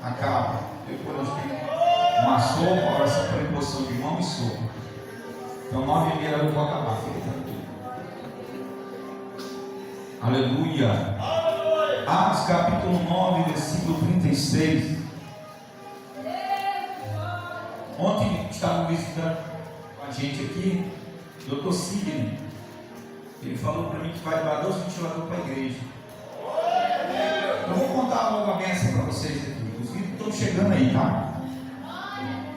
acaba. Depois nós temos uma sopa, oração para imposição de mão e sopa. Então 9h30 eu vou acabar, fica tranquilo. Aleluia. Atos capítulo 9, versículo 36. Ontem estavam visitando com a gente aqui, Dr. Sidney. Ele falou para mim que vai doar 2 ventiladores para a igreja. Eu vou contar logo a benção para vocês aqui. Os vídeos estão chegando aí, tá?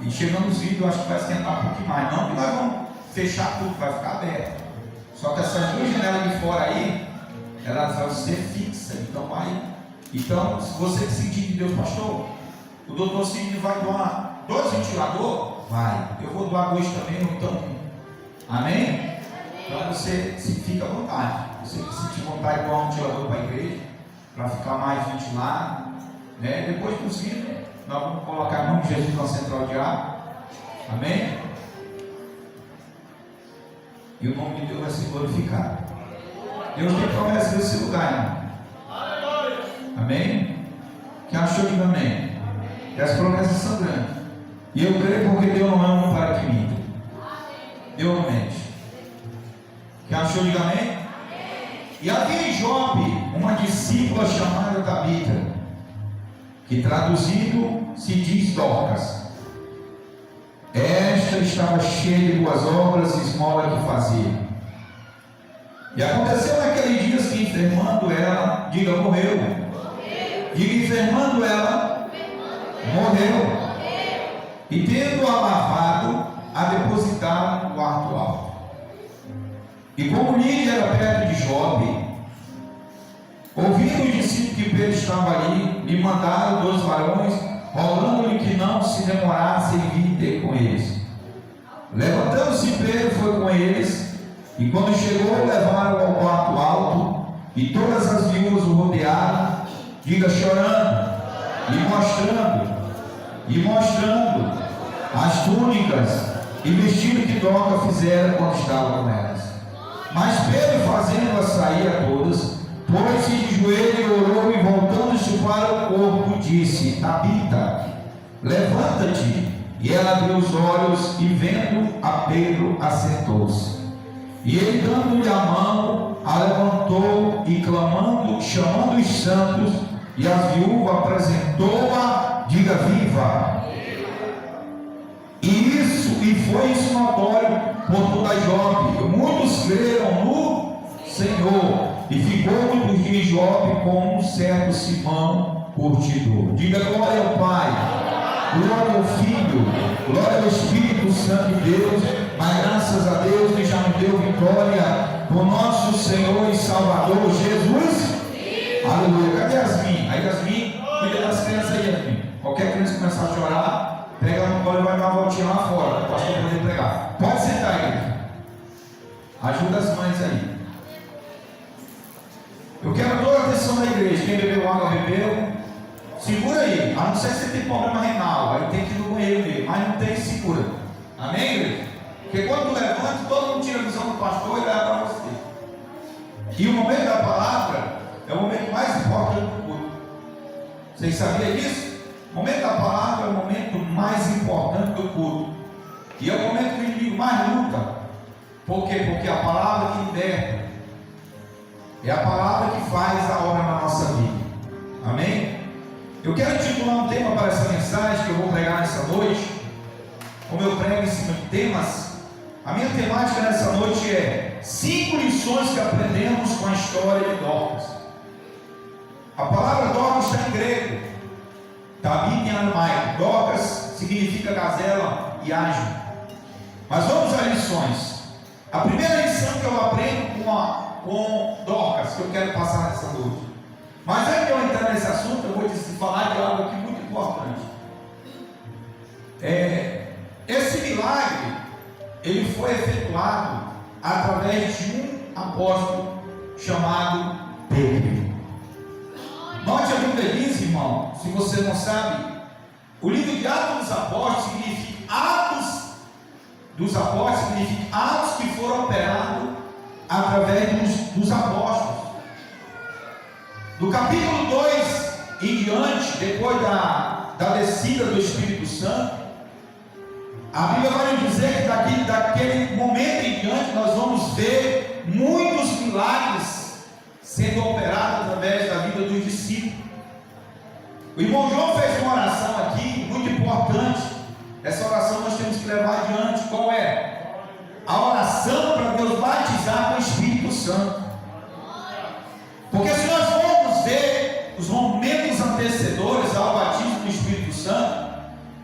E chegando os vídeos, eu acho que vai esquentar um pouquinho mais. Não que nós vamos fechar tudo, vai ficar aberto. Só que essas 2 janelas de fora aí, elas vão ser fixas. Então vai. Então, se você decidir de Deus, pastor, o doutor Sidney vai doar 2 ventiladores? Vai. Eu vou doar 2 também, ou então 1. Amém? Então você se fica à vontade. Você sentir vontade de doar um ventilador para a igreja, para ficar mais ventilado, né? Depois dos vídeos, nós vamos colocar em nome de Jesus na central de ar. Amém? E o nome de Deus vai ser glorificado. Deus tem promessa nesse lugar, irmão. Amém? Quem achou, diga amém. Que as promessas são grandes. E eu creio porque Deus não é um para que minta. Deus não mente. Quem achou, diga amém. E havia em Jope uma discípula chamada Tabita, que traduzido se diz Dorcas. Esta estava cheia de boas obras e esmola que fazia. E aconteceu naquele dia que enfermando ela, diga morreu. Diga enfermando ela, morreu. E tendo-a lavado, a depositaram no quarto alto. E como Lídia era perto de Jope, ouvindo os discípulos que Pedro estava ali, lhe mandaram 2 varões, rogando-lhe que não se demorasse em vir ter com eles. Levantando-se Pedro foi com eles, e quando chegou, levaram ao quarto alto, e todas as viúvas o rodearam, diga chorando, e mostrando as túnicas e vestido que Dorcas fizera quando estava com elas. Mas Pedro, fazendo-as sair a todas, pôs-se de joelho e orou, e voltando-se para o corpo, disse: Tabita, levanta-te. E ela abriu os olhos, e vendo a Pedro, assentou-se. E ele, dando-lhe a mão, a levantou, e clamando, chamando os santos e as viúvas, apresentou-a, diga viva. E foi isso notório por toda Jope. Muitos creram no Senhor, e ficou muitos dias em Jope com um certo Simão curtidor. Diga glória ao Pai, glória ao Filho, glória ao Espírito Santo de Deus. Mas graças a Deus que já nos deu vitória por nosso Senhor e Salvador Jesus. Aleluia. Cadê Yasmin? Aí Yasmin, cuida das crianças aí, Yasmin. Qualquer criança começar a chorar, pega no colo e vai dar uma voltinha lá fora, para o pastor poder pregar. Pode sentar aí. Ajuda as mães aí. Eu quero toda a atenção da igreja. Quem bebeu água, bebeu. Segura aí. A não ser que você tem problema renal, aí tem que ir no banheiro mesmo. Mas não tem, segura. Amém, igreja? Porque quando tu levanta, todo mundo tira a visão do pastor e leva para você. E o momento da palavra é o momento mais importante do culto. Vocês sabiam disso? O momento da palavra é o momento mais importante do culto. E é o momento que o inimigo mais luta. Por quê? Porque é a palavra que liberta. É a palavra que faz a obra na nossa vida. Amém? Eu quero titular um tema para essa mensagem que eu vou pregar nessa noite. Como eu prego em cima de temas, a minha temática nessa noite é 5 lições que aprendemos com a história de Dorcas. A palavra Dorcas está em grego, Tabita em aramaico. Dorcas significa gazela e ágil. Mas vamos às lições. A primeira lição que eu aprendo com Dorcas, que eu quero passar nessa noite. Mas antes de eu entrar nesse assunto, eu vou te falar de algo aqui muito importante. Esse milagre, ele foi efetuado através de um apóstolo chamado Pedro. Note a Bíblia diz, irmão, se você não sabe, o livro de Atos dos Apóstolos significa Atos dos Apóstolos, significa atos que foram operados através dos apóstolos. Do capítulo 2 em diante, depois da da descida do Espírito Santo, a Bíblia vai nos dizer que daquele momento em diante nós vamos ver muitos milagres sendo operados através da vida dos discípulos. O irmão João fez uma oração aqui muito importante. Essa oração nós temos que levar adiante. Qual é? A oração para Deus batizar com o Espírito Santo. Porque se nós formos ver os momentos antecedores ao batismo do Espírito Santo,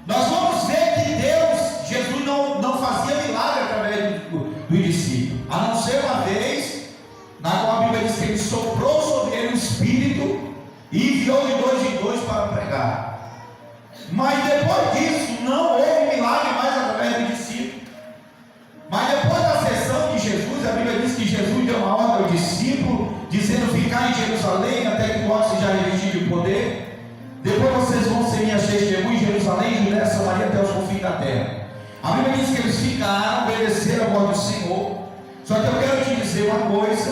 nós vamos ver que Jesus não fazia milagre através do discípulo, a não ser uma vez, na qual a Bíblia diz que ele soprou sobre ele o Espírito e enviou de dois em dois para pregar. Mas depois disso, não houve milagre mais através do discípulo. Mas depois da ascensão de Jesus, a Bíblia diz que Jesus deu uma ordem ao discípulo, dizendo: ficar em Jerusalém até que vós seja revestido de poder. Depois vocês vão ser minhas testemunhas em Jerusalém, Judéia, Samaria, até os confins da terra. A Bíblia diz que eles ficaram, obedeceram a voz do Senhor. Só que eu quero te dizer uma coisa: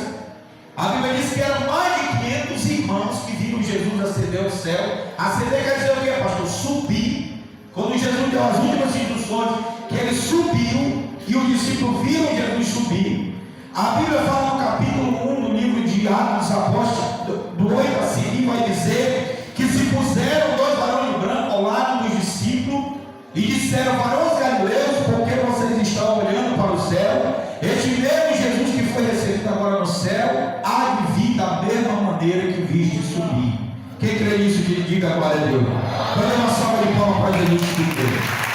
a Bíblia diz que eram mais de 500 irmãos que viram Jesus ascender ao céu. Ascender quer dizer o que, pastor? Subir. Quando Jesus deu as últimas instruções, que ele subiu e os discípulos viram Jesus subir. A Bíblia fala no capítulo 1 do livro de Atos dos Apóstolos, do 8 a seguir, vai dizer que se puseram dois varões brancos ao lado dos discípulos e disseram: varões galileus, por que vocês estão olhando para o céu? Este mesmo Jesus que foi recebido agora no céu há de vir da mesma maneira que o viste subir. Quem crê nisso, que diga glória a Deus. Dá uma salva de palmas para Jesus Cristo.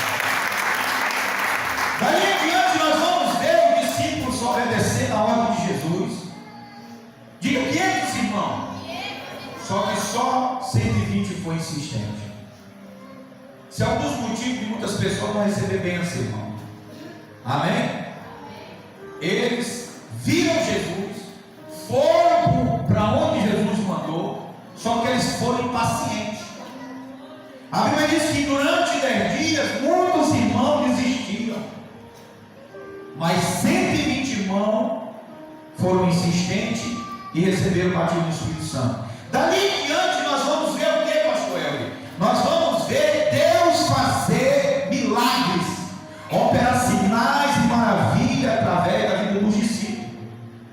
Daí em diante nós vamos ver os discípulos obedecendo a ordem de Jesus. Diga 500 irmãos. Só que só 120 foi insistente. Se alguns motivos de muitas pessoas não receber bênção, irmão. Amém? Eles viram Jesus, foram para onde Jesus mandou, só que eles foram impacientes. A Bíblia diz que durante 10 dias muitos irmãos desistiram, mas 120 irmãos foram insistentes e receberam o batismo do Espírito Santo. Dali em diante nós vamos ver o que, pastor Elvio? Nós vamos ver Deus fazer milagres, operar sinais e maravilhas através da vida dos discípulos,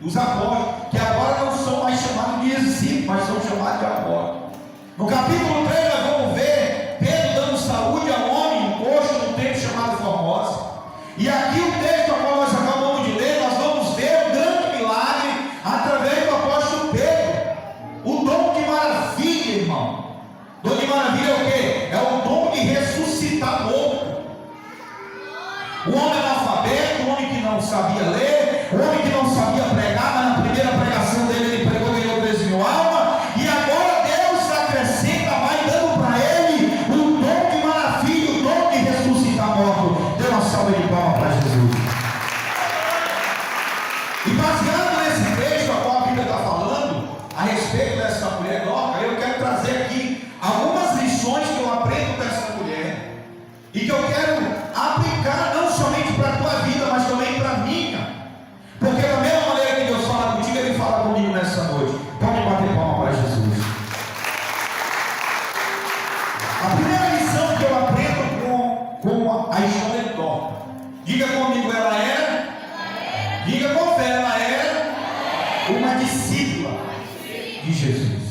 dos apóstolos, que agora não são mais chamados de discípulos, mas são chamados de apóstolos. No capítulo 3 nós vamos ver Pedro dando saúde a um homem coxo num templo chamado Formosa. E aqui o texto a qual nós acabamos de ler, nós vamos ver um grande milagre através do apóstolo Pedro. O dom de maravilha, irmão. Dom de maravilha é o quê? É o dom de ressuscitar morto. O homem analfabeto, o homem que não sabia ler, o homem que não sabia pregar, mas na primeira pregação dele ele pregou, ganhou 13.000 almas, e agora Deus acrescenta, vai dando para ele o dom de maravilha, o dom de ressuscitar morto. Dê uma salva de palmas para Jesus. E baseado nesse texto a qual a Bíblia está falando a respeito dessa mulher Dorcas, eu quero trazer aqui algumas lições que eu aprendo dessa mulher e que eu quero aplicar não somente para a tua vida, mas também para a minha, porque da mesma maneira que Deus fala contigo, Ele fala comigo nessa noite. Pode bater palma para Jesus. A primeira lição que eu aprendo com a história de Dorcas, diga comigo, ela era, diga com fé, ela era uma discípula de Jesus.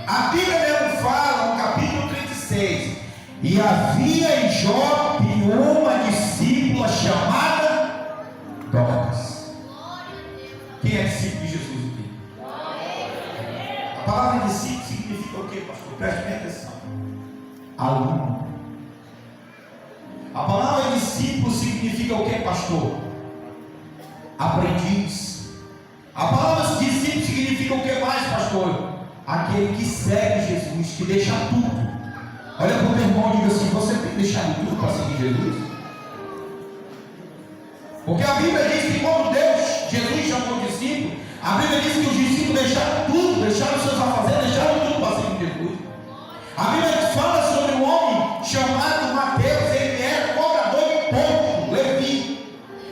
A Bíblia mesmo fala no capítulo 36: e havia em Jope uma discípula chamada Dorcas. Quem é discípulo de Jesus aqui? A palavra discípulo significa o que, pastor? Preste bem atenção. Aluno. A palavra discípulo significa o que, pastor? Aprendiz. A palavra discípulo significa o que mais, pastor? Aquele que segue Jesus, que deixa tudo. Olha para o teu irmão e diga assim: você tem deixado tudo para seguir Jesus? Porque a Bíblia diz que quando Jesus chamou discípulo, a Bíblia diz que os discípulos deixaram tudo, deixaram seus afazeres, deixaram tudo para seguir Jesus. A Bíblia fala sobre um homem chamado Mateus, ele era cobrador de imposto, Levi.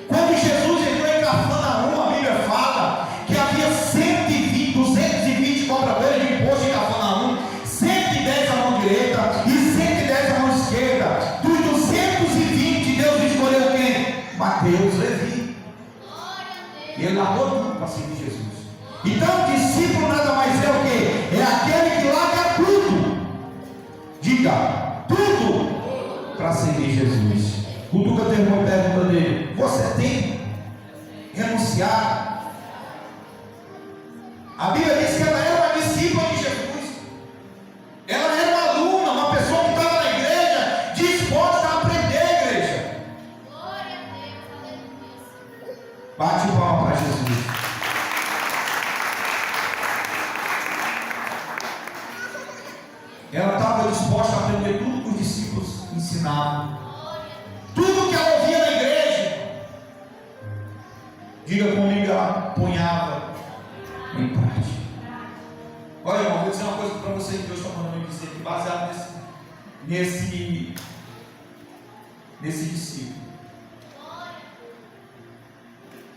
Quando Jesus entrou em Cafarnaum, a Bíblia fala que havia 220 cobradores de imposto em Cafarnaum, 110 à mão direita e largou tudo para seguir Jesus. Então, discípulo nada mais é o que? É aquele que larga tudo. Diga, tudo para seguir Jesus. Cutuca teu irmão e pergunta dele: você tem renunciado? A Bíblia diz que ela era uma discípula de Jesus. Ela era uma aluna, uma pessoa que estava na igreja, disposta a aprender a igreja. Glória a Deus, aleluia. Bate palma para Jesus. Ela estava disposta a aprender tudo que os discípulos ensinavam. Tudo que ela ouvia na igreja. Diga comigo, ela punhava em prática. Olha, irmão, vou dizer uma coisa para você que Deus está mandando me dizer, que baseado nesse discípulo.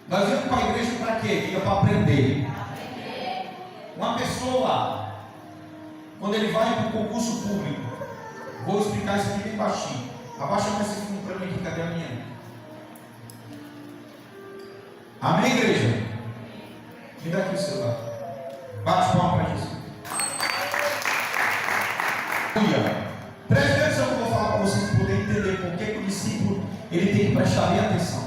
Nós viemos para a igreja para quê? Diga, para aprender. Uma pessoa, quando ele vai para o concurso público, vou explicar isso aqui bem baixinho. Abaixa mais esse fundo para mim aqui, cadê a minha? Amém, igreja? Me dá aqui o celular. Bate palma para Jesus. Preste atenção que eu vou falar para vocês poderem entender por que o discípulo ele tem que prestar bem atenção.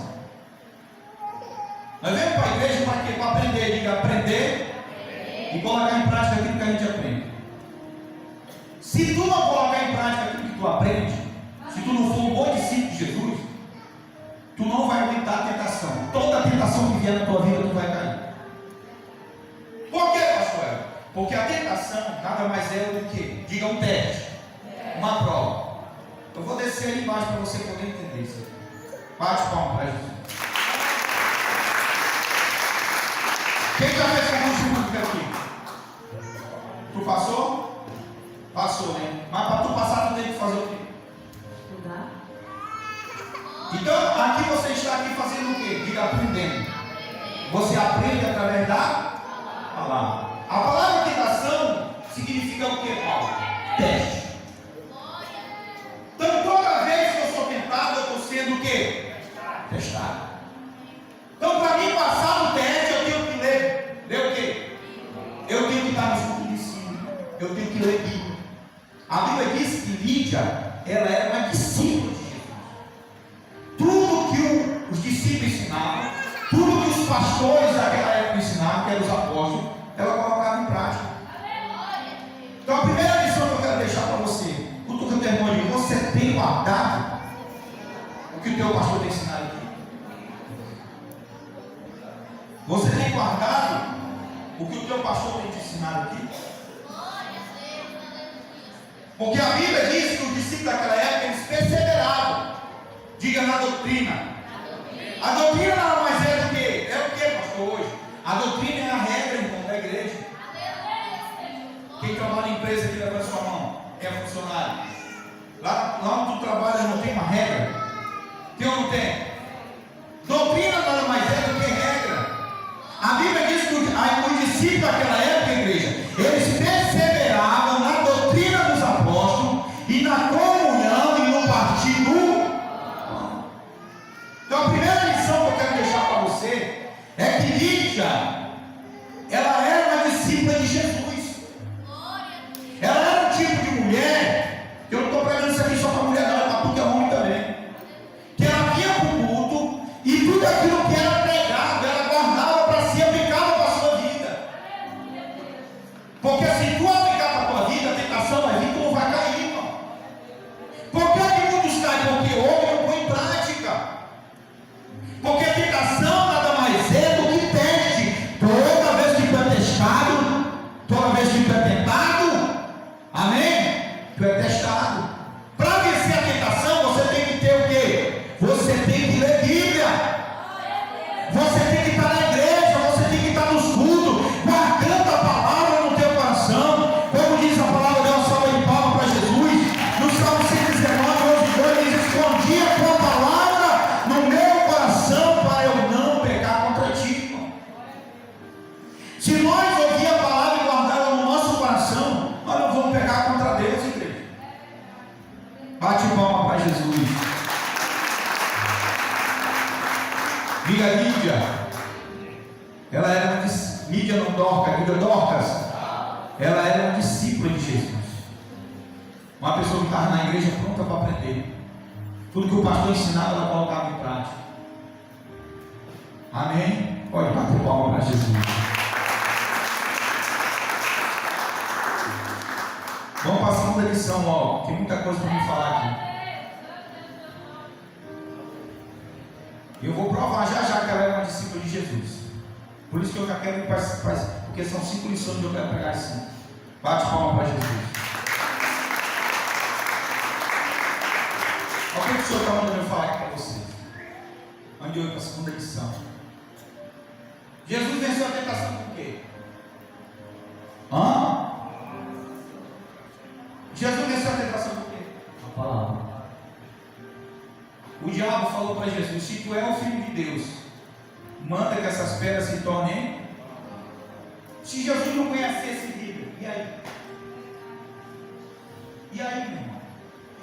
Nós vemos para a igreja para quê? Para aprender. Diga, aprender e colocar em prática aquilo que a gente aprende. Se tu não colocar em prática aquilo que tu aprende, se tu não for um bom discípulo de Jesus, tu não vai aguentar a tentação. Toda a tentação que vier na tua vida, tu vai cair. Por quê, pastor? Porque a tentação nada mais é do que, diga, um teste, uma prova. Eu vou descer aí embaixo para você poder entender isso. Bate palma para Jesus. Quem já fez concurso público aqui? Tu passou? Passou, né? Mas para tu passar, tu tem que fazer o quê? Estudar. Então, aqui você está aqui fazendo o quê? Diga, aprendendo. Você aprende através da palavra. A palavra tentação significa o quê, Paulo? Teste. Então, toda vez que eu sou tentado, eu estou sendo o quê? Testado. Então, para mim passar no teste, eu tenho que ler. Ler o quê? Eu tenho que estar no estudo de ensino. Eu tenho que ler Bíblia. A Bíblia diz que Lídia, ela era uma discípula de Jesus. Tudo que os discípulos ensinavam, tudo que os pastores daquela época ensinavam, que eram os apóstolos, ela colocava em prática. Então, a primeira lição que eu quero deixar para você, cutuca o teu irmão ali, você tem guardado o que o teu pastor tem ensinado aqui? Você tem guardado o que o teu pastor tem te ensinado aqui? Porque a Bíblia diz que os discípulos daquela época eles perseveravam. Diga, na doutrina. A doutrina nada mais é do que? É o que, pastor, hoje? A doutrina é a regra, então, da igreja. Quem trabalha em empresa aqui, levanta sua mão. Quem é funcionário? Lá onde tu trabalha não tem uma regra? Tem ou não tem? Doutrina nada mais é do que regra. A Bíblia diz que os discípulos daquela época, igreja, eles perseveravam na doutrina dos apóstolos e na comunhão e no partido. Então a primeira lição que eu quero deixar para você é que Lídia, ela era uma discípula de Jesus. Ela era um tipo de mulher, eu não estou pregando isso aqui só para mulher, não, é para tudo que é homem também. Que ela vinha para o culto e tudo aquilo que era pregado, ela guardava para si, aplicava para a sua vida. Porque se tu aplicar para a tua vida, a tentação vai vir, tu não vai cair, irmão. Por que muitos caem? Porque homem não põe em prática. Porque a tentação nada mais é do que teste. Toda vez que tu é testado, toda vez que tu é tentado, amém? Tu é testado. Para vencer a tentação, você tem que ter o quê? Você tem que ler Bíblia. Você tem que estar na igreja, você tem que estar nos cultos, guardando a palavra no teu coração. Como diz a palavra, dê uma salva de palmas para Jesus. No Salmo 119, 11, 2, diz: escondi a tua palavra no meu coração para eu não pecar contra ti, irmão. Se nós ouvir a palavra e guardar ela no nosso coração, nós não vamos pecar contra Deus, igreja. Bate palma para Jesus. Diga, Lídia, Lídia não Dorcas, Lídia Dorcas, ela era uma discípula de Jesus. Uma pessoa que estava na igreja pronta para aprender. Tudo que o pastor ensinava, ela colocava em prática. Amém? Pode bater palma para Jesus. Vamos para a segunda lição logo. Tem muita coisa para me falar aqui. Eu vou provar já que ela é uma discípula de Jesus. Por isso que eu já quero ir para, porque são 5 lições que eu quero pegar assim. Bate palma para Jesus. Olha o que o Senhor está mandando eu falar aqui para vocês. Onde eu ir para a segunda lição. Jesus venceu a tentação por quê? Jesus venceu a tentação por quê? A palavra. O diabo falou para Jesus: se tu é o filho de Deus, manda que essas pedras se tornem. Se Jesus não conhece esse livro, e aí? E aí, meu irmão?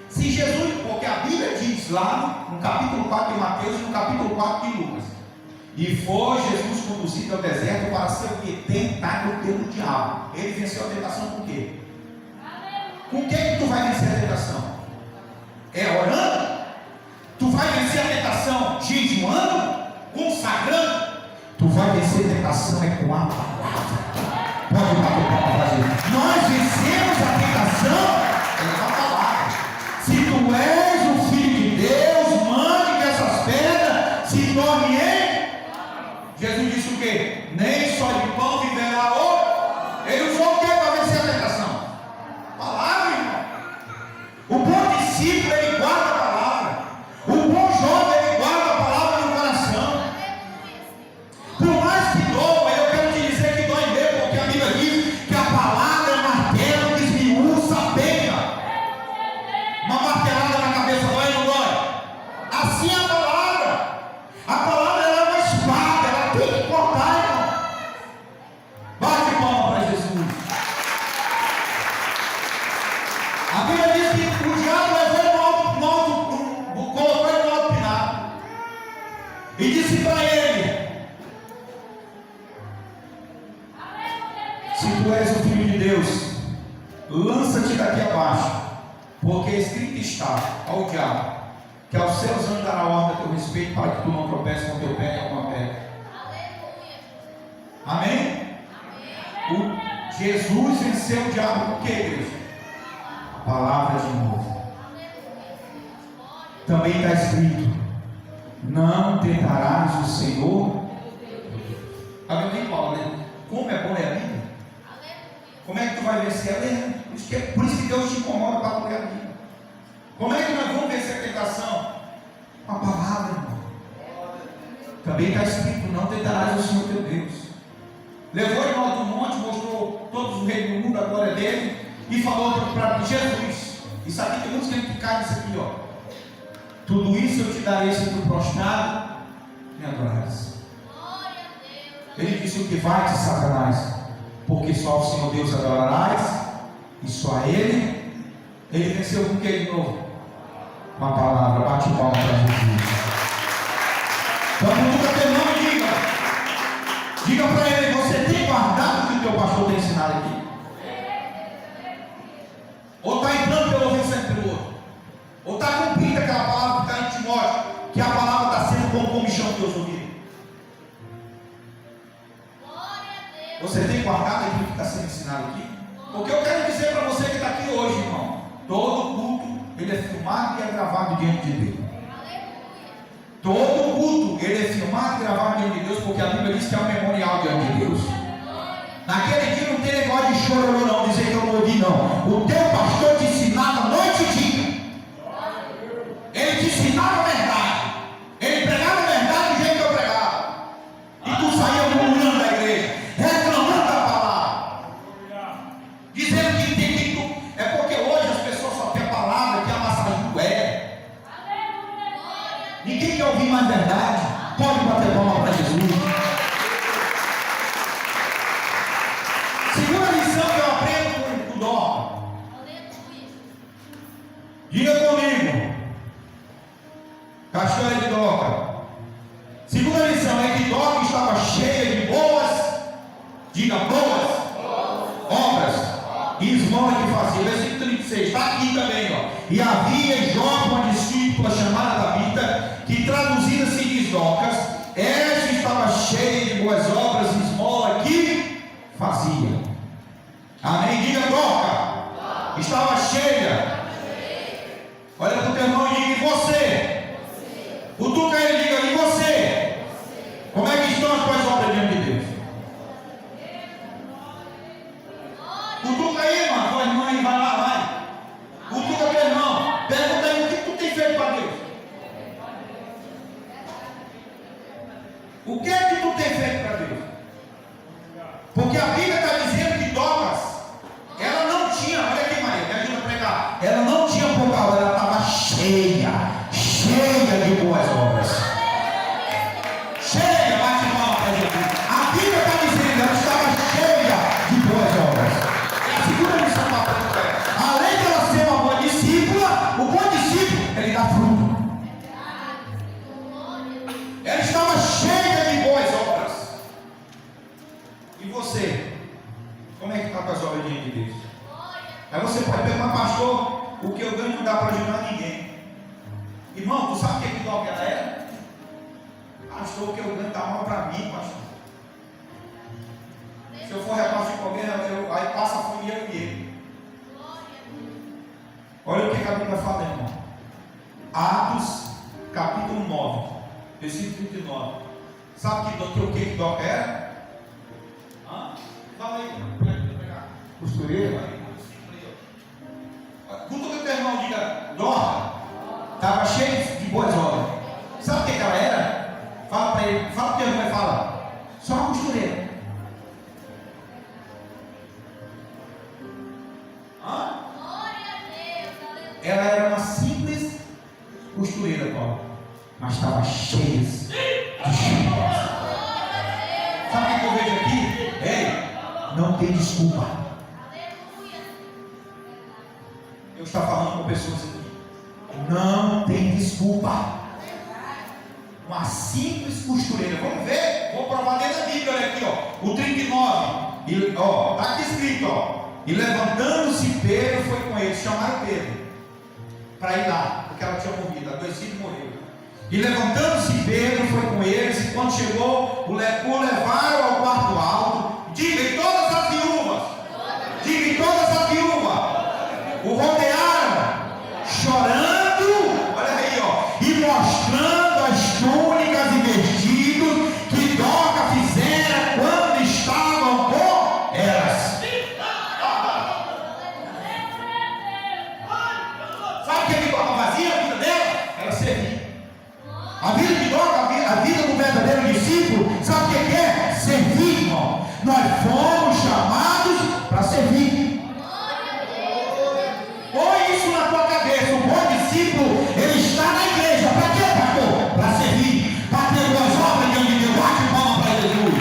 Se Jesus, porque a Bíblia diz lá no capítulo 4 de Mateus e no capítulo 4 de Lucas, e foi Jesus conduzido ao deserto para ser o que? Tentado pelo diabo. Ele venceu a tentação por quê? Com o que tu vai vencer a tentação? É orando? Tu vai vencer a tentação jejuando? Consagrando? Tu vai vencer a tentação é com a palavra. Pode bater palma para Jesus. Nós vencemos a tentação é com a palavra. Se tu és o filho de Deus, mande que essas pedras se tornem em. Jesus disse o quê? Nem só de pão viverá o. Ele usou o que para vencer a tentação? Palavra, irmão. O bom discípulo, ele guarda a palavra. O bom jovem, ele guarda a palavra no coração. Por mais que doa, eu quero te dizer que dói mesmo, porque a Bíblia diz que a palavra é martelo que esmiuça a pena. Uma martelada na cabeça dói ou não dói? Assim é a palavra. A palavra é uma espada, ela tem que cortar, irmão. Bate palma para Jesus. A Bíblia diz que o diabo colocou ele no alto pináculo e disse para ele: se tu és o filho de Deus, lança-te daqui abaixo, porque escrito está ao diabo que aos seus anjos dará ordem a teu respeito, para que tu não tropeces com teu pé em alguma pedra. Amém? Jesus venceu o diabo por quê, igreja? A palavra de novo. Também está escrito: não tentarás o Senhor. Alguém fala, né? Como é bom ler a Bíblia? Como é que tu vai vencer a ler? Por isso que Deus te incomoda para ler a Bíblia. Como é que nós vamos vencer a tentação? Com a palavra, irmão. Também está escrito: não tentarás o Senhor teu Deus. Levou ele ao alto do monte, mostrou todos os reis do mundo, a glória dele, e falou para Jesus. Isso aqui tem muitos que caem nisso aqui, ó. Tudo isso eu te darei se tu prostrado me adorares. Ele disse: o que vai-te, Satanás? Porque só ao Senhor Deus adorarás, e só a Ele. Ele venceu com o que de novo? Com a palavra. Bate palma para Jesus. Então, nunca tem nome, diga para ele: você tem guardado o que o teu pastor tem ensinado aqui? Ou está entrando pelo ouvido sempre pelo outro? Ou está cumprindo aquela palavra que está em Timóteo, que a palavra está sendo como comichão nos teus ouvidos? Você tem guardado aquilo que está sendo ensinado aqui? Porque eu quero dizer para você que está aqui hoje, irmão, todo culto ele é filmado e é gravado diante de Deus. Todo culto ele é filmado e gravado diante de Deus, porque a Bíblia diz que é um memorial diante de Deus. Naquele dia não tem negócio de chororô não, dizer que eu não ouvi não. O teu pastor te ensinava noite e dia. Ele te ensinava a verdade. Ele pregava a verdade do jeito que eu pregava. E tu saía murmurando da igreja, reclamando da palavra, dizendo que tem que. É porque hoje as pessoas só têm a palavra, que é a massagem do ego. Ninguém quer ouvir mais verdade. Pode bater palma para Jesus. Segunda lição que eu aprendo com o Dó. Diga boas obras. E esmola que fazia. Versículo 36, está aqui também, ó. E havia em Jope uma discípula chamada Tabita, que traduzida se diz Dorcas. Esta estava cheia de boas obras e esmola que fazia. Amém? Diga Dorcas. Estava cheia. Olha para o teu irmão e diga: e você? Cutuca ele e diga: e você? Como é que estão as tuas obras diante de Deus? Cutuca aí, irmão, tua irmã aí, vai lá, vai. Cutuca teu irmão. Pergunta aí: o que tu tem feito para Deus? O que é que tu tem feito para Deus? Porque a Bíblia está dizendo que Dorcas, ela não tinha, olha aqui, Maria, me ajuda a pregar. Ela não tinha pouca obra, ela estava cheia de boas obras. Cheia, bate palma para Jesus. A Bíblia está dizendo, ela estava cheia de boas obras. É a segunda lição para a além de ela ser uma boa discípula, o bom discípulo, ele dá fruto. Ela estava cheia de boas obras. E você? Como é que está com as obras diante de Deus? Aí você pode perguntar: pastor, o que eu ganho não dá para ajudar ninguém. Irmão, tu sabe o que dó que ela é? Pastor, o que eu ganho está mal para mim, pastor. Se eu for repartir com alguém, aí passa a fome eu e ele. Olha o que a Bíblia fala, irmão. Atos, capítulo 9, versículo 39. Sabe o que dó era? Fala aí, costureira. Cutuca o teu irmão, diga: Dó. Estava cheio de boas obras. Sabe o que ela era? Fala para ele, fala para o teu irmão e fala: só uma costureira. Ela era uma simples costureira, Paulo, mas estava cheia de chuva. Sabe o que eu vejo aqui? Ei, não tem desculpa. Eu estou falando com pessoas aqui. Não tem desculpa. Uma simples costureira. Vamos ver? Vou provar dentro da Bíblia. Olha aqui, ó. O 39. E, ó, está aqui escrito, ó. E levantando-se Pedro foi com eles. Chamaram Pedro para ir lá, porque ela tinha morrido. Adoecido e morreu. E levantando-se Pedro foi com eles. E quando chegou, o levaram ao quarto alto. Diga: em todas as viúvas. Diga: em todas as viúvas. O rodearam, chorando, olha aí, ó, e mostrando as túnicas e vestidos que Dorcas fizera quando estavam com elas. Sabe o que Dorcas fazia a vida dela? Ela servia. A vida de Dorcas, a vida do verdadeiro discípulo, sabe o que é? Servir, irmão. Nós fomos chamados para servir. Põe isso na tua cabeça. O bom discípulo, ele está na igreja. Para quê, pastor? Para servir, para ter boas obras diante de Deus. Bate palma para Jesus.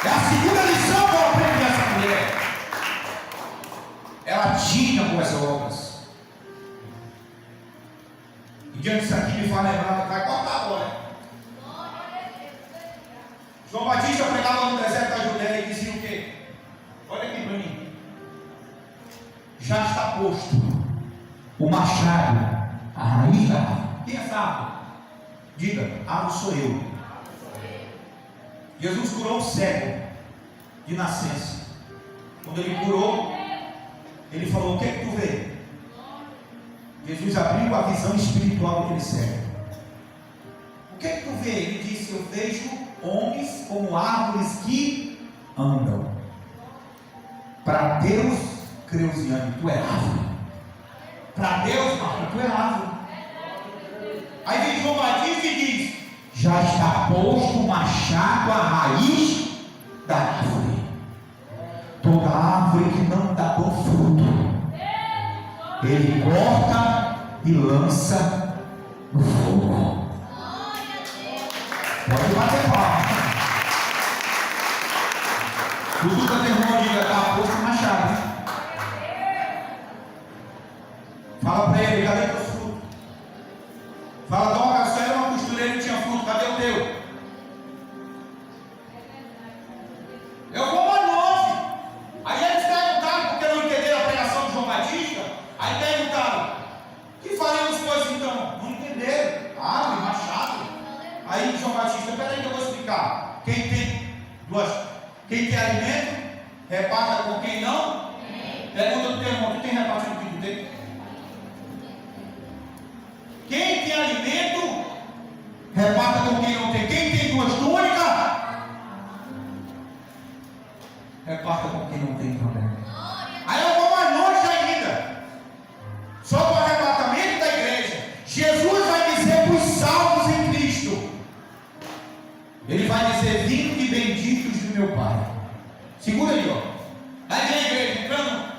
É a segunda lição que eu aprendi dessa mulher. Ela tinha boas obras. E diante disso aqui me fala lembrar, vai cortar agora. João Batista pregava no deserto da Judéia e dizia o quê? Olha aqui para mim. Já está posto o machado, a raiz da árvore. Quem é essa árvore? Diga: árvore sou eu. Jesus curou o cego de nascença. Quando ele curou, ele falou: o que é que tu vê? Jesus abriu a visão espiritual daquele cego. O que é que tu vê? Ele disse: eu vejo homens como árvores que andam. Para Deus, Creuziane, tu é árvore. Para Deus, Marco, tu é árvore. Aí vem João Batista e diz: já está posto o machado à raiz da árvore. Toda árvore que não dá bom fruto, ele corta e lança no fogo. Pode bater palma. Tudo que a irmã diga: está posto o machado. Fala para ele: cadê teu fruto? Fala: Dorcas, você era uma costureira e tinha fruto, cadê o teu? Quem tem alimento, reparta com quem não. Pergunta do teu irmão: tu tem repartido com quem tu tem? Quem tem alimento, reparta com quem não tem. Quem tem duas túnicas, reparta com quem não tem também. Aí eu vou mais longe ainda. Só para o arrebatamento da igreja, Jesus vai dizer para os salvos em Cristo, Ele vai dizer: vinde benditos do meu Pai. Segura aí, ó. Aí vem a igreja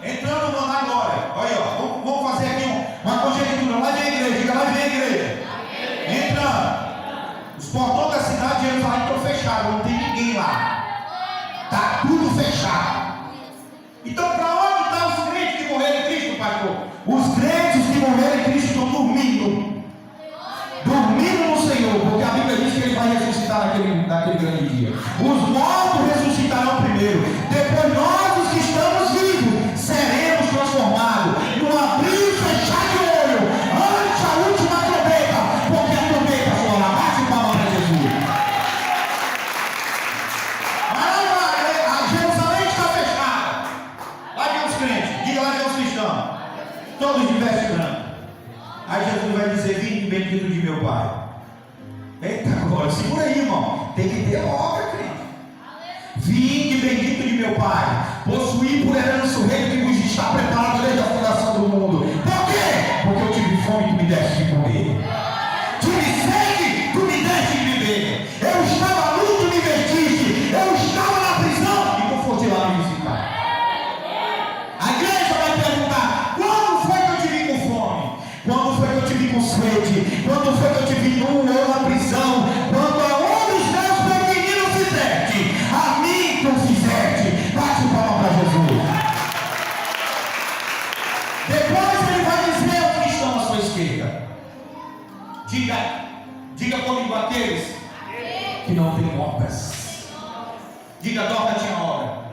entrando na glória. Olha aí, ó. Vamos fazer aqui uma conjectura. Lá vem a igreja, diga: lá vem a igreja. Entrando. Os portões da cidade de Jerusalém estão fechados, não tem ninguém lá. Está tudo fechado. Então, para onde estão os crentes que morreram em Cristo, pastor? Os crentes que morreram em Cristo estão dormindo. Dormindo no Senhor, porque a Bíblia diz que Ele vai ressuscitar naquele grande dia. Os mortos ressuscitarão primeiro. Depois nós, os que estamos vivos, seremos transformados no abrir e fechar de olho ante a última trombeta, porque a trombeta soará. Bate palma para Jesus. A Jerusalém está fechada. Lá vem os crentes, diga: lá vem os cristãos, todos de veste branca. Aí Jesus vai dizer: vinde bendito de meu Pai. Eita glória, segura aí, irmão. Tem que ter obra, crente. Vinde bendito de meu Pai, possuí por herança o reino que vos está preparado desde a fundação do mundo. Por quê? Porque eu tive fome e tu me deste de comer. Tive sede, tu me deste de beber. Eu estava nu, tu me vestiste. Eu estava na prisão e tu foste lá me visitar. A igreja vai perguntar: quando foi que eu te vi com fome? Quando foi que eu te vi com sede? Quando foi que eu te vi nu ou na prisão? Quando aonde os teus pequeninos fizeste, a mim tu fizeste. Bate palma para Jesus. Depois ele vai dizer aos que estão à sua esquerda: diga comigo aqueles que não têm obras. Diga: Dorca tinha obra.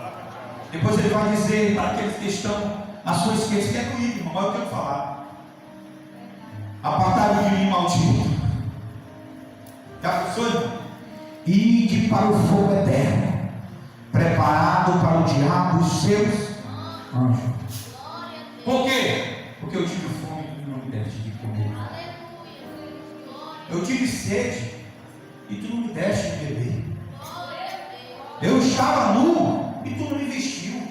Depois ele vai dizer para aqueles que estão à sua esquerda: você quer comigo, irmão? Mas eu quero falar. Apartai-vos de mim, maldito. Já pensou? Ide para o fogo eterno, preparado para o diabo e os seus anjos. Por quê? Porque eu tive fome e tu não me deste de comer. Eu tive sede e tu não me deste de beber. Eu estava nu e tu não me vestiu.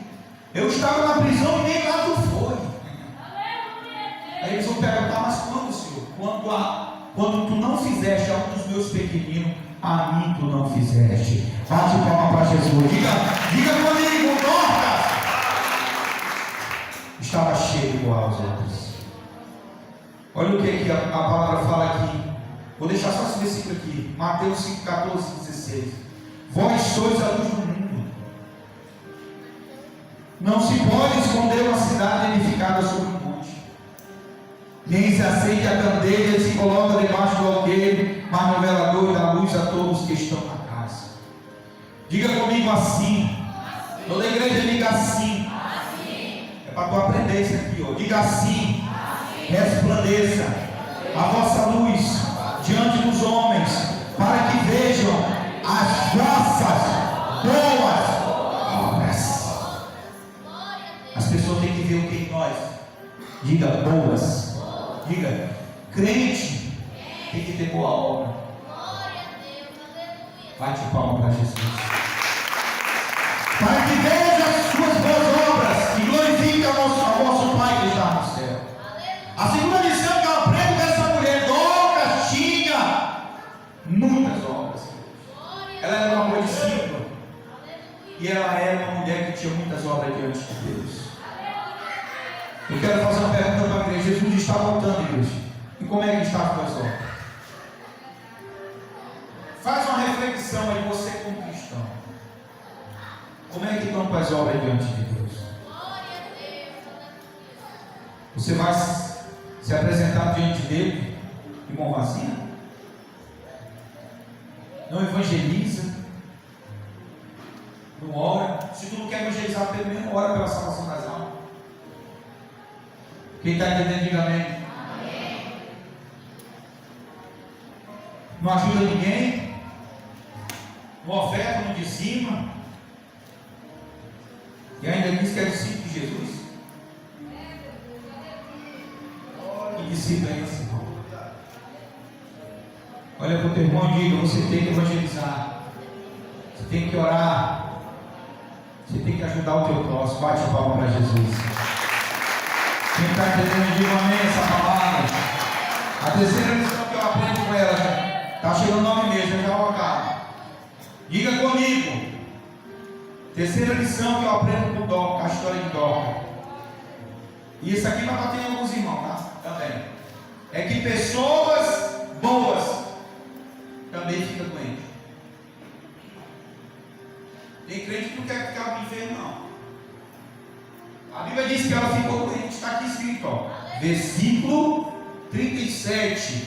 Eu estava na prisão e nem lá tu foi. Aí eles vão perguntar: mas quando, Senhor? Quando tu não fizeste a um dos meus pequeninos, a mim tu não fizeste. Bate palma para Jesus. Diga comigo: Dorcas estava cheio igual aos outros. Olha o que a palavra fala aqui. Vou deixar só esse versículo aqui. Mateus 5, 14, 16. Vós sois a luz do mundo. Não se pode esconder uma cidade edificada sobre um monte. Nem se acende a candeia e se coloca debaixo do alqueire, mas no velador dá luz a todos que estão na casa. Diga comigo: assim. Toda a igreja diga: assim. É para tu aprender isso aqui, ó. Diga: assim. Resplandeça a vossa luz diante dos homens, para que vejam as vossas boas obras. As pessoas têm que ver o que em nós. Diga: boas. Diga: crente tem que ter boa obra. Bate palma para Jesus. Para que veja as suas boas obras e glorifique ao vosso Pai que está no céu. A segunda lição que eu aprendo dessa mulher: Dorcas tinha muitas obras. Ela era uma mulher discípula e ela era uma mulher que tinha muitas obras diante de Deus. Eu quero fazer uma pergunta para a igreja. Jesus está voltando, igreja. E como é que está a tua obras? Faz uma reflexão aí, você como cristão. Como é que estão com as obras diante de Deus? Você vai se apresentar diante dele de mão vazia? Não evangeliza? Não ora? Se tu não quer evangelizar, pelo menos ora pela salvação das almas. Quem está entendendo, diga amém. Amém. Não ajuda ninguém, não oferta, não dizima, diz que é discípulo de Jesus? Que discípulo é esse, irmão? Olha para o teu irmão e diga: você tem que evangelizar, você tem que orar, você tem que ajudar o teu próximo. Bate a palma para Jesus. Quem está entendendo, diga amém essa palavra. A terceira lição que eu aprendo com ela, está chegando o nome mesmo, já vou acabar. Diga comigo. Terceira lição que eu aprendo com Dorcas, a história de Dorcas. E isso aqui vai bater em alguns irmãos, tá? Também. É que pessoas boas também ficam doentes. Tem crente que não quer ficar enfermo, não. A Bíblia diz que ela ficou doente, está aqui escrito, ó, versículo 37.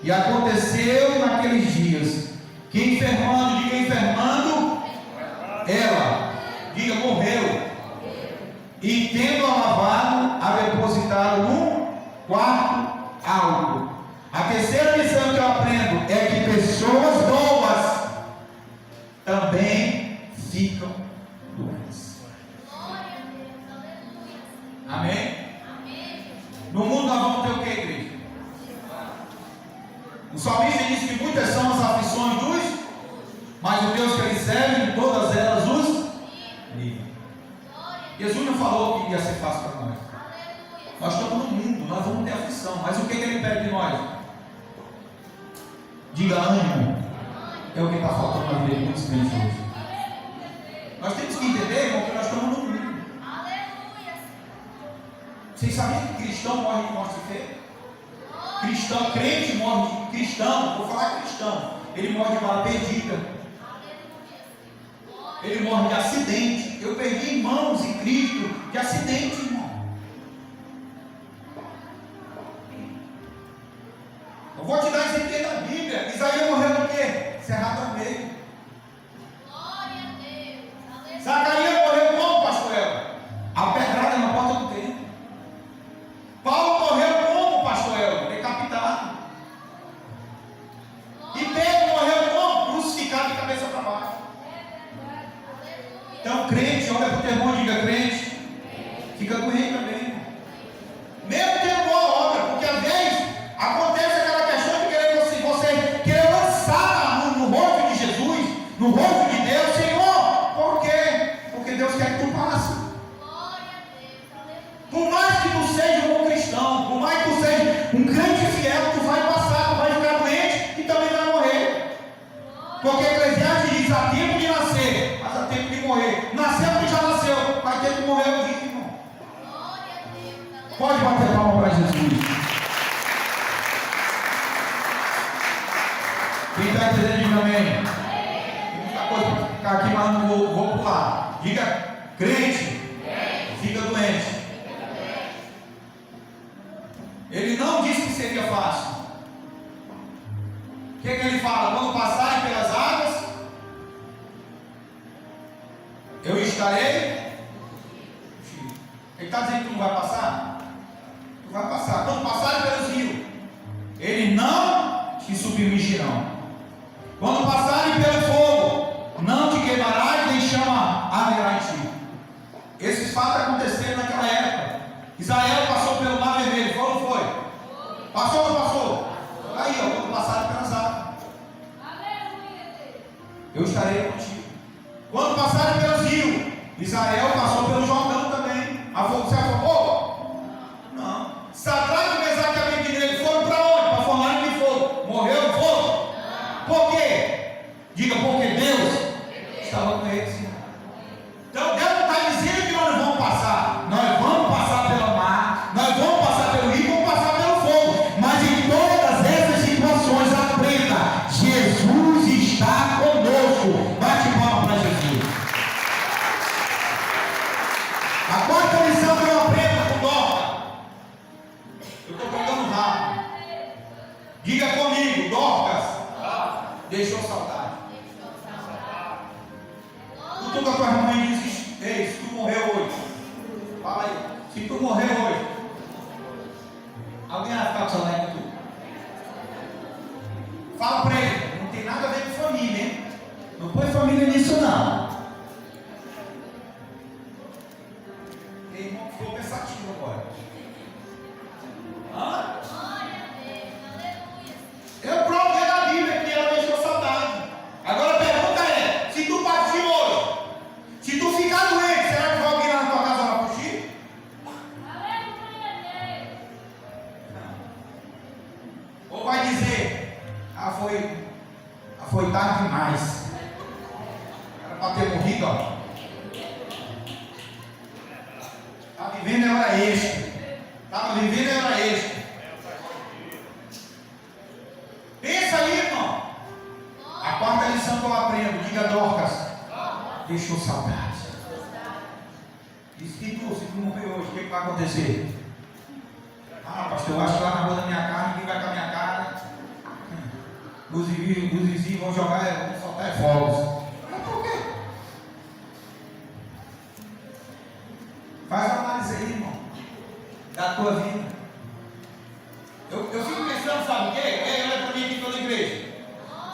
E aconteceu naqueles dias que enfermando, diga enfermando, ela, diga morreu, e tendo-a lavado, a depositaram num quarto alto. A terceira lição que eu aprendo é que pessoas boas também ficam doentes. Amém? No mundo nós vamos ter o que, igreja? O salmista diz que muitas são as aflições dos, mas o Deus que ele serve, em todas elas os livra. Jesus não falou que ia ser fácil para nós. Nós estamos no mundo, nós vamos ter aflição, mas o que ele pede de nós? Diga ânimo. É o que está faltando na vida de muitos crentes hoje. Nós temos que entender, irmão, que nós estamos no mundo. Vocês sabiam que cristão morre de morte feia? Cristão, crente morre de cristão, vou falar cristão, ele morre de bala perdida. Ele morre de acidente. Eu perdi irmãos em Cristo de acidente, irmão. Eu vou te dar exemplo da Bíblia. Isaías morreu do quê? Cerrado ao meio. Glória a Deus. Zacarias morreu como, pastor Elber? A pedrada na porta do templo. Paulo morreu como, pastor Elber? Decapitado. E Pedro morreu como? Crucificado de cabeça para baixo. Então, crente, olha para o teu irmão e diga: crente, fica doente também. Mesmo tendo boa obra, porque às vezes acontece aquela questão de querer você querer lançar no rosto de Jesus, no rosto de Deus, Senhor, por quê? Porque Deus quer que tu passe. Por mais que tu seja um bom cristão, por mais que tu seja um crente fiel, tu vai passar, tu vai ficar doente e também vai morrer. Porque Eclesiastes diz: há tempo de nascer, mas há tempo de morrer. Nasceu porque já nasceu, vai ter que morrer um dia, irmão. Pode bater palma para Jesus. Quem está entendendo, diga amém. Tem muita coisa para ficar aqui, mas não vou pular. Diga: crente, fica doente. Ele não disse que seria fácil. O que ele fala? Quando passarem pelas águas, eu estarei. Ele está dizendo que tu não vai passar? Tu vai passar. Quando passarem pelos rios, eles não te submergirão. Quando passarem pelo fogo, não te queimarás, nem chama arderá em ti. Esses fatos aconteceram naquela época. Israel passou pelo Mar Vermelho, foi ou não foi? Passou ou não passou? Aí, ó, quando passarem pelas águas, eu estarei contigo. Quando passarem pelos rios, Israel passou pelo Jordão também. A fogo se afogou? Não. Sadraque, Mesaque e Abednego foram para onde? Para fornalha de fogo. Morreu no fogo? Por quê? Diga: porque Deus estava com eles. Então Deus não está dizendo que nós vamos passar. Nós vamos passar pelo mar, nós vamos passar pelo rio, vamos passar pelo fogo. Mas em todas essas situações, aprenda: Jesus está conosco. Bate palma para Jesus. A quarta lição que eu aprendo com Dorcas. Eu estou pegando rápido. Diga comigo: Dorcas deixou saudade. Tu com a tua irmã e diz: ei, se tu morreu hoje, fala aí, se tu morreu hoje, alguém vai ficar com saudade de tu? Fala para ele: não tem nada a ver com família, hein? Não põe família nisso, não. puxou agora? Hã? Eu provei na Bíblia que ela deixou saudade. Agora a pergunta é: se tu partir hoje, se tu ficar doente, será que vai alguém lá na tua casa orar por ti? Ou vai dizer: foi tarde demais. Era para ter morrido, ó. Estava vivendo em hora extra. Estava vivendo em hora extra. Pensa aí, irmão. A quarta lição que eu aprendo, diga Dorcas, deixou saudade. Diz que se tu morrer hoje, o que vai acontecer? Ah, pastor, eu acho que lá na rua da minha casa, ninguém vai com a minha cara. Os vizinhos vão jogar, vão soltar fogos. Mas por quê? Faz uma análise aí, irmão, da tua vida. Eu fico pensando, sabe o quê? Olha para mim aqui toda a igreja.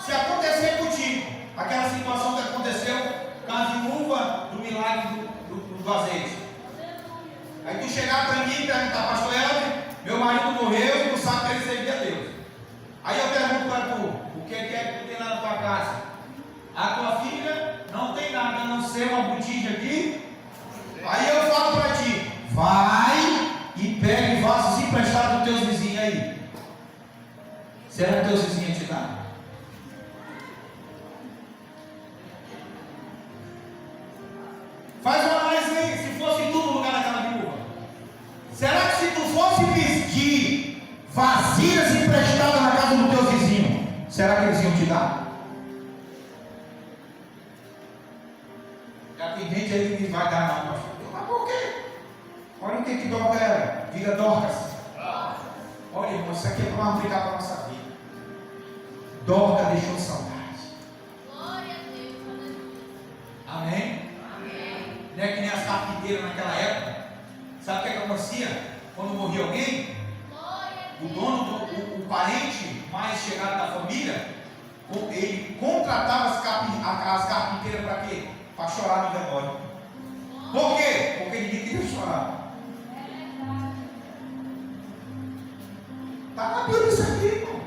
Se acontecer contigo aquela situação que aconteceu com a viúva do milagre do azeite, aí tu chegar para mim e perguntar: pastor Helder, meu marido morreu e tu sabe que ele servia a Deus. Aí eu pergunto para tu: o que é que tu tem lá na tua casa? A tua filha não tem nada a não ser uma botija aqui. Aí eu falo para ti: vai e pegue vasos emprestados dos teus vizinhos aí. Será que teus vizinhos te dão? Faz uma análise aí, se fosse tu no lugar daquela viúva. Será que se tu fosse pedir vasilhas emprestadas na casa do teu vizinho, será que eles iam te dar? Já tem gente aí que vai dar não, pastor. Mas por quê? Olha o que Dorcas era. Diga Dorcas. Olha, irmão, isso aqui é para nós aplicar para a nossa vida. Dorcas deixou saudade. Glória a Deus. Amém? Amém. Não é que nem as carpinteiras naquela época. Sabe o que acontecia? Quando morria alguém, o dono, o parente mais chegado da família, ele contratava as carpinteiras para quê? Para chorar no velório. Por quê? Porque ninguém queria chorar. Está na Bíblia isso aqui, irmão.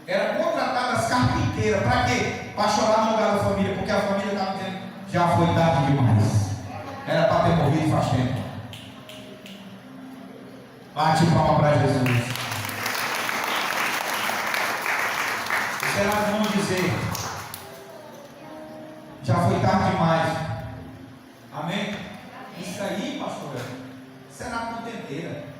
Era contratar as carpinteiras para quê? Para chorar no lugar da família, porque a família estava dizendo: já foi tarde demais. Era para ter morrido faz tempo. Bate palma para Jesus. E será que vamos dizer: já foi tarde demais. Amém? Isso aí, pastor, isso é na contendeira.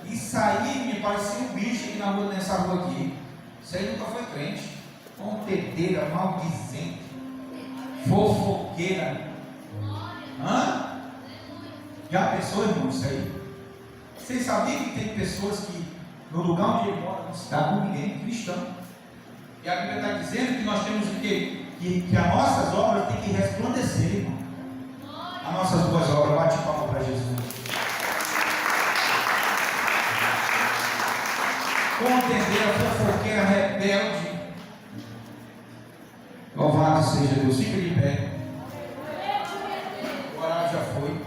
Isso aí me parecia um bicho aqui na rua, nessa rua aqui. Isso aí nunca foi crente. Contendeira, maldizente, fofoqueira. Já pensou, irmão, isso aí? Vocês sabiam que tem pessoas que no lugar onde ele mora não se dá com ninguém, cristão. E a Bíblia está dizendo que nós temos o quê? Que as nossas obras têm que resplandecer, irmão. As nossas boas obras. Bate palma para Jesus. Contendeira, fofoqueira, rebelde. Louvado seja Deus. Fica de pé. O horário já foi.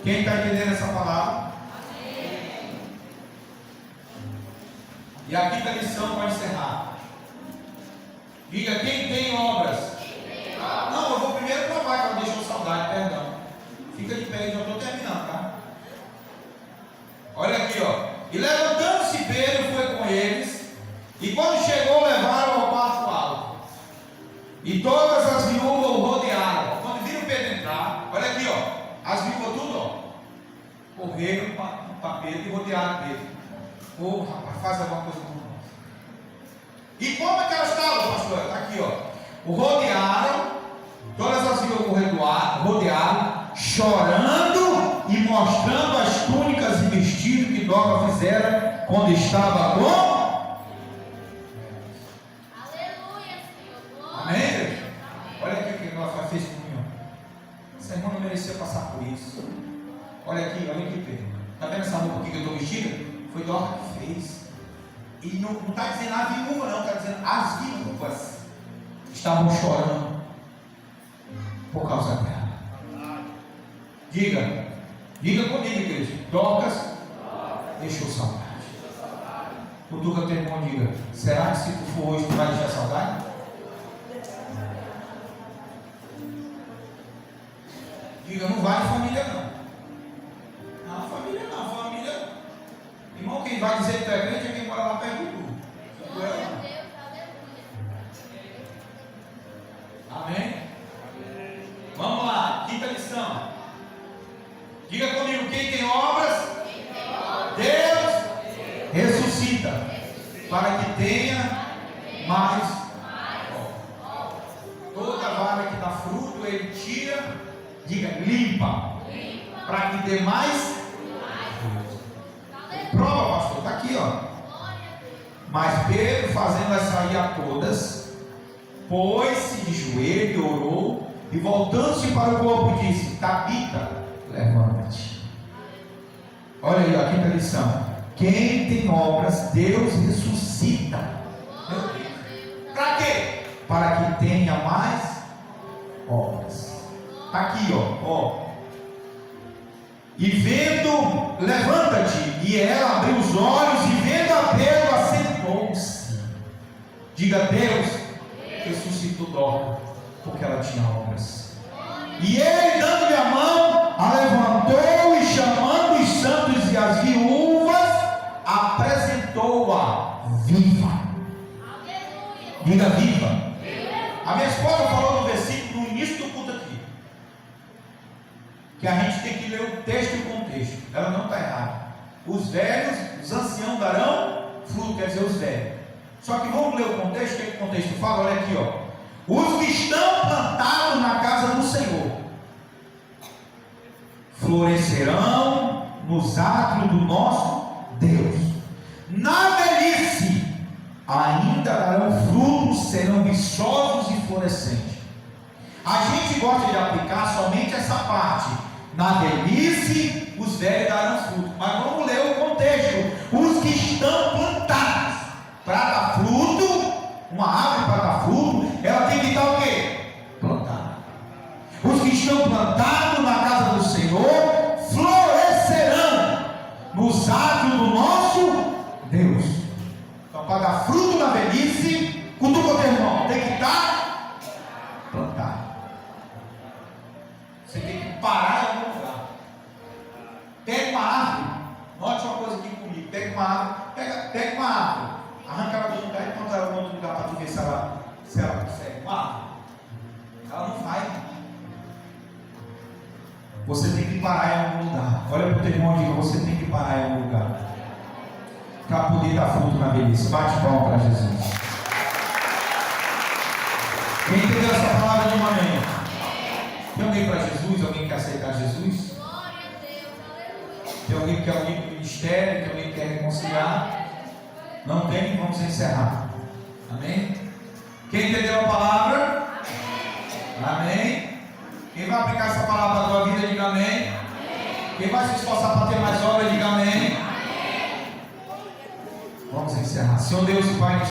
Quem está entendendo essa palavra? E a quinta lição para encerrar. Diga: quem tem obras? Não, eu vou primeiro provar que ela deixou saudade, perdão. Fica de pé, já estou terminando, tá? Olha aqui, ó. E levantando-se Pedro foi com eles, e quando chegou levaram ao quarto alto. E todas as viúvas o rodearam. Quando viram Pedro entrar, olha aqui, ó. As viúvas tudo, ó, correram para Pedro e rodearam Pedro. Ô, rapaz, faz alguma coisa com nós. E como é que elas estavam, pastor? Está aqui, ó. O rodearam, todas as viúvas rodearam, chorando e mostrando as túnicas e vestidos que Dorcas fizera quando estava com. Aleluia, Senhor. Amém? Olha aqui o que ela fez comigo. Essa irmã não merecia passar por isso. Olha aqui, Pedro. Está vendo essa roupa aqui que eu estou vestida? Foi Dorcas que fez. E não está dizendo a viúva, não, está dizendo as viúvas estavam chorando. por causa dela. Diga comigo, igreja. Docas deixou saudade. Cutuca teu irmão, diga: será que se tu for hoje tu vai deixar saudade? Diga: não vai família não. Não, família não, família não. Irmão, quem vai dizer que tu é crente é quem mora lá perto de tu. Glória a Deus, aleluia. Amém? Vamos lá, quinta lição. Diga comigo: quem tem obras, Deus ressuscita, para que tenha mais obras. Toda vara que dá fruto, ele tira, diga, limpa, para que dê mais. Prova, pastor, está aqui, ó. Mas Pedro, fazendo-as sair a todas, pôs-se de joelho e orou, e voltando-se para o corpo, disse: Tabita, levanta-te. Olha aí a quinta lição. Quem tem obras, Deus ressuscita. Para quê? Para que tenha mais obras. Está aqui, ó. E vendo, levanta-te. E ela abriu os olhos, e vendo a Pedro, assentou-se. Diga: Deus ressuscitou Dorcas, porque ela tinha obras. E ele, dando-lhe a mão, a levantou, e chamando os santos e as viúvas, apresentou-a viva. Diga: viva. A minha esposa falou no versículo, no início do culto aqui, que a gente tem que ler o texto e o contexto. Ela não está errada. Os velhos, os anciãos darão fruto, quer dizer, os velhos. Só que vamos ler o contexto. O que o contexto fala? Olha aqui, ó. Os que estão plantados na casa do Senhor florescerão nos átrios do nosso Deus. Na velhice ainda darão frutos, serão viçosos e florescentes. A gente gosta de aplicar somente essa parte. Na velhice os velhos darão fruto. Mas vamos ler o contexto. Os que estão plantados para dar fruto, uma árvore para dar fruto, ela tem que estar o quê? Plantada. Os que estão plantados na casa do Senhor florescerão nos átrios do nosso Deus. Então, para dar fruto na velhice, cutuca o teu irmão, tem que estar plantado. Você tem que parar em algum lugar. Pega uma árvore. Note uma coisa aqui comigo. Pega uma árvore. Pega uma árvore. Arranca ela do lugar e planta ela em outro lugar para tu ver se ela consegue. Uma árvore. Ela não vai. Você tem que parar em algum lugar. Olha para o teu irmão e diga: você tem que parar em algum lugar para poder dar fruto na velhice. Bate palma para Jesus. Quem entendeu essa palavra de uma amém? Tem alguém para Jesus? Alguém que quer aceitar Jesus? Glória a Deus, aleluia. Tem alguém que quer unir com o ministério? Tem alguém que quer reconciliar? Não tem? Vamos encerrar. Amém? Quem entendeu a palavra? Amém? Quem vai aplicar essa palavra na tua vida, diga amém. Quem vai se esforçar para ter mais obras, diga amém. Vamos encerrar. Senhor Deus e Pai.